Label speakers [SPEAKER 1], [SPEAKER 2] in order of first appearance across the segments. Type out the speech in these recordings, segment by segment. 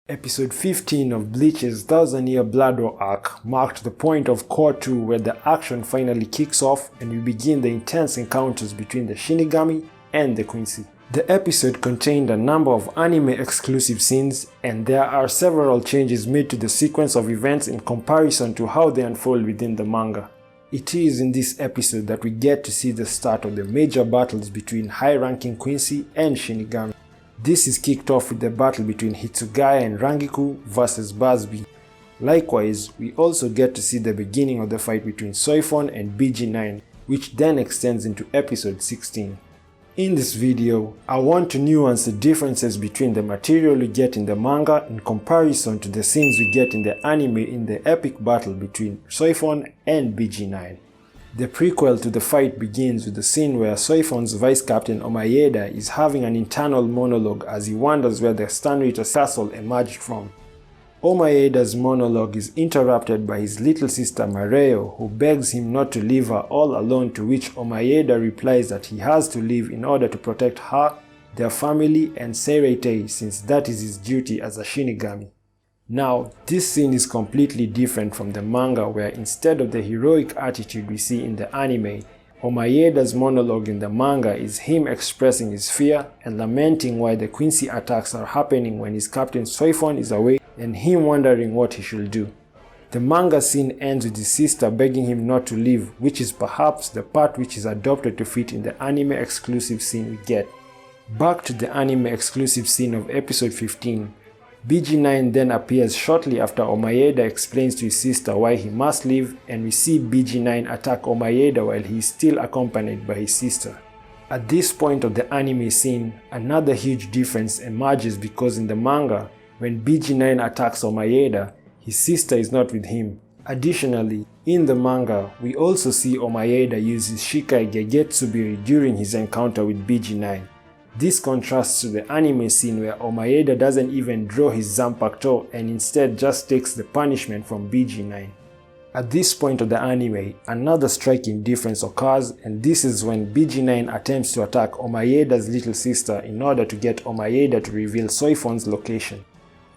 [SPEAKER 1] Episode 15 of Bleach's 1000-year Blood War arc marked the point of Cour 2 where the action finally kicks off and we begin the intense encounters between the shinigami and the quincy. The episode contained a number of anime-exclusive scenes, and there are several changes made to the sequence of events in comparison to how they unfold within the manga. It is in this episode that we get to see the start of the major battles between high-ranking Quincy and Shinigami. This is kicked off with the battle between Hitsugaya and Rangiku vs Busby. Likewise, we also get to see the beginning of the fight between Soifon and BG9, which then extends into episode 16. In this video, I want to nuance the differences between the material we get in the manga in comparison to the scenes we get in the anime in the epic battle between Soifon and BG9. The prequel to the fight begins with the scene where Soifon's Vice Captain Omaeda is having an internal monologue as he wonders where the Stanritter castle emerged from. Omaeda's monologue is interrupted by his little sister Mareo, who begs him not to leave her all alone, to which Omaeda replies that he has to leave in order to protect her, their family and Seirei, since that is his duty as a shinigami. Now, this scene is completely different from the manga, where instead of the heroic attitude we see in the anime, Omaeda's monologue in the manga is him expressing his fear and lamenting why the Quincy attacks are happening when his captain Soifon is away and him wondering what he should do. The manga scene ends with his sister begging him not to leave, which is perhaps the part which is adopted to fit in the anime exclusive scene we get. Back to the anime exclusive scene of episode 15. BG9 then appears shortly after Omaeda explains to his sister why he must leave, and we see BG9 attack Omaeda while he is still accompanied by his sister. At this point of the anime scene, another huge difference emerges because in the manga, when BG9 attacks Omaeda, his sister is not with him. Additionally, in the manga, we also see Omaeda use his Shikai Gegetsubiri during his encounter with BG9. This contrasts to the anime scene where Omaeda doesn't even draw his Zanpakuto and instead just takes the punishment from BG9. At this point of the anime, another striking difference occurs, and this is when BG9 attempts to attack Omaeda's little sister in order to get Omaeda to reveal Soifon's location.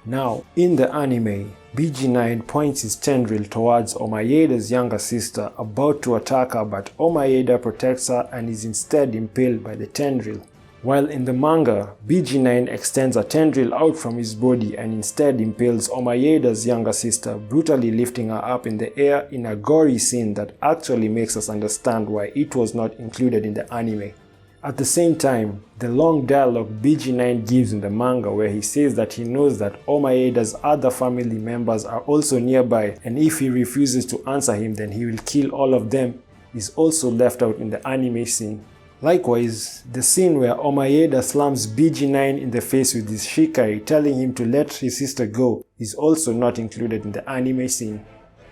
[SPEAKER 1] Now, in the anime, BG9 points his tendril towards Omaeda's younger sister about to attack her, but Omaeda protects her and is instead impaled by the tendril. While in the manga, BG9 extends a tendril out from his body and instead impales Omaeda's younger sister, brutally lifting her up in the air in a gory scene that actually makes us understand why it was not included in the anime. At the same time, the long dialogue BG9 gives in the manga where he says that he knows that Omaeda's other family members are also nearby, and if he refuses to answer him then he will kill all of them, is also left out in the anime scene. Likewise, the scene where Omaeda slams BG9 in the face with his Shikai, telling him to let his sister go, is also not included in the anime scene.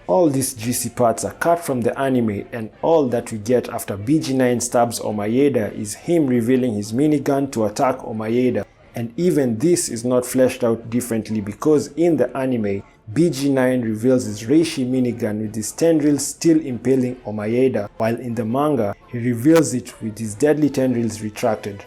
[SPEAKER 1] All these juicy parts are cut from the anime, and all that we get after BG9 stabs Omaeda is him revealing his minigun to attack Omaeda, and even this is not fleshed out differently because in the anime, BG9 reveals his Reishi minigun with his tendrils still impaling Omaeda, while in the manga, he reveals it with his deadly tendrils retracted.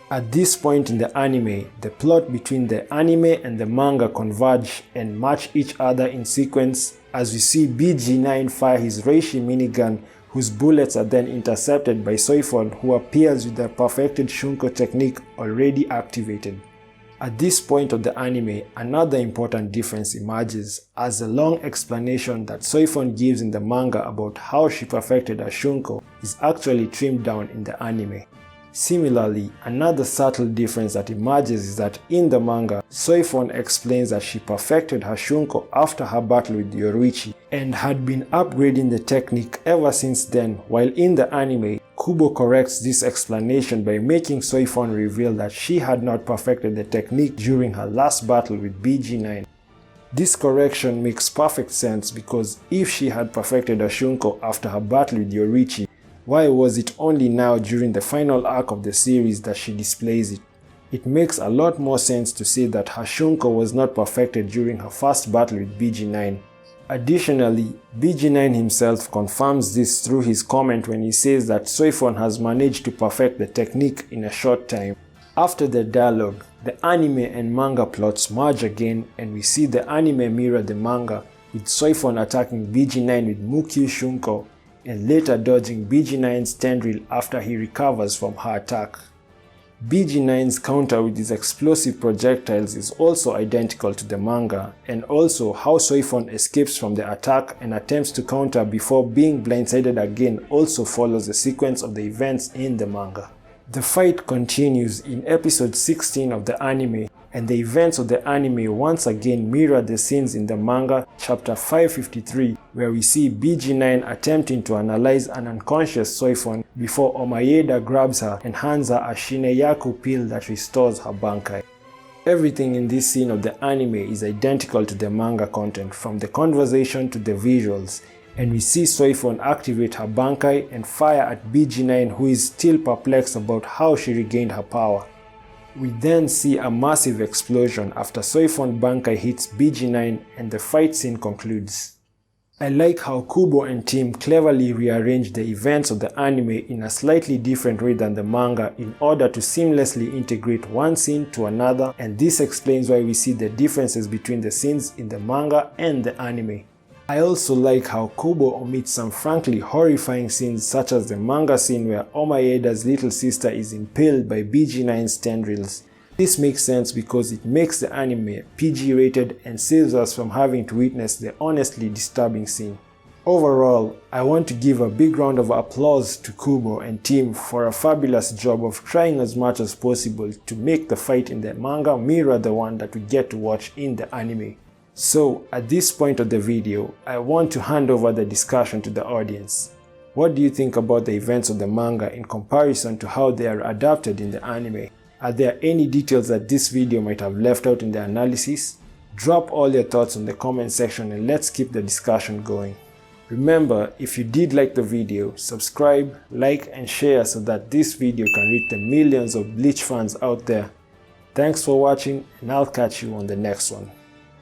[SPEAKER 1] At this point in the anime, the plot between the anime and the manga converge and match each other in sequence as we see BG9 fire his Reishi minigun, whose bullets are then intercepted by Soifon, who appears with the perfected Shunko technique already activated. At this point of the anime, another important difference emerges as the long explanation that Soifon gives in the manga about how she perfected her Shunko is actually trimmed down in the anime. Similarly, another subtle difference that emerges is that in the manga, Soifon explains that she perfected her Shunko after her battle with Yoruichi and had been upgrading the technique ever since then, while in the anime, Kubo corrects this explanation by making Soifon reveal that she had not perfected the technique during her last battle with BG9. This correction makes perfect sense because if she had perfected her Shunko after her battle with Yoruichi, why was it only now during the final arc of the series that she displays it? It makes a lot more sense to say that her Shunko was not perfected during her first battle with BG9. Additionally, BG9 himself confirms this through his comment when he says that Soifon has managed to perfect the technique in a short time. After the dialogue, the anime and manga plots merge again and we see the anime mirror the manga, with Soifon attacking BG9 with Mukyu Shunko and later dodging BG9's tendril after he recovers from her attack. BG9's counter with his explosive projectiles is also identical to the manga, and also how Soifon escapes from the attack and attempts to counter before being blindsided again also follows the sequence of the events in the manga. The fight continues in episode 16 of the anime, and the events of the anime once again mirror the scenes in the manga chapter 553, where we see BG9 attempting to analyze an unconscious Soifon before Omaeda grabs her and hands her a Shineyaku pill that restores her Bankai. Everything in this scene of the anime is identical to the manga content, from the conversation to the visuals, and we see Soifon activate her Bankai and fire at BG9, who is still perplexed about how she regained her power. We then see a massive explosion after Soifon Bankai hits BG9 and the fight scene concludes. I like how Kubo and team cleverly rearranged the events of the anime in a slightly different way than the manga in order to seamlessly integrate one scene to another, and this explains why we see the differences between the scenes in the manga and the anime. I also like how Kubo omits some frankly horrifying scenes, such as the manga scene where Omaeda's little sister is impaled by BG9's tendrils. This makes sense because it makes the anime PG rated and saves us from having to witness the honestly disturbing scene. Overall, I want to give a big round of applause to Kubo and team for a fabulous job of trying as much as possible to make the fight in the manga mirror the one that we get to watch in the anime. So, at this point of the video, I want to hand over the discussion to the audience. What do you think about the events of the manga in comparison to how they are adapted in the anime? Are there any details that this video might have left out in the analysis? Drop all your thoughts in the comment section and let's keep the discussion going. Remember, if you did like the video, subscribe, like and share so that this video can reach the millions of Bleach fans out there. Thanks for watching and I'll catch you on the next one.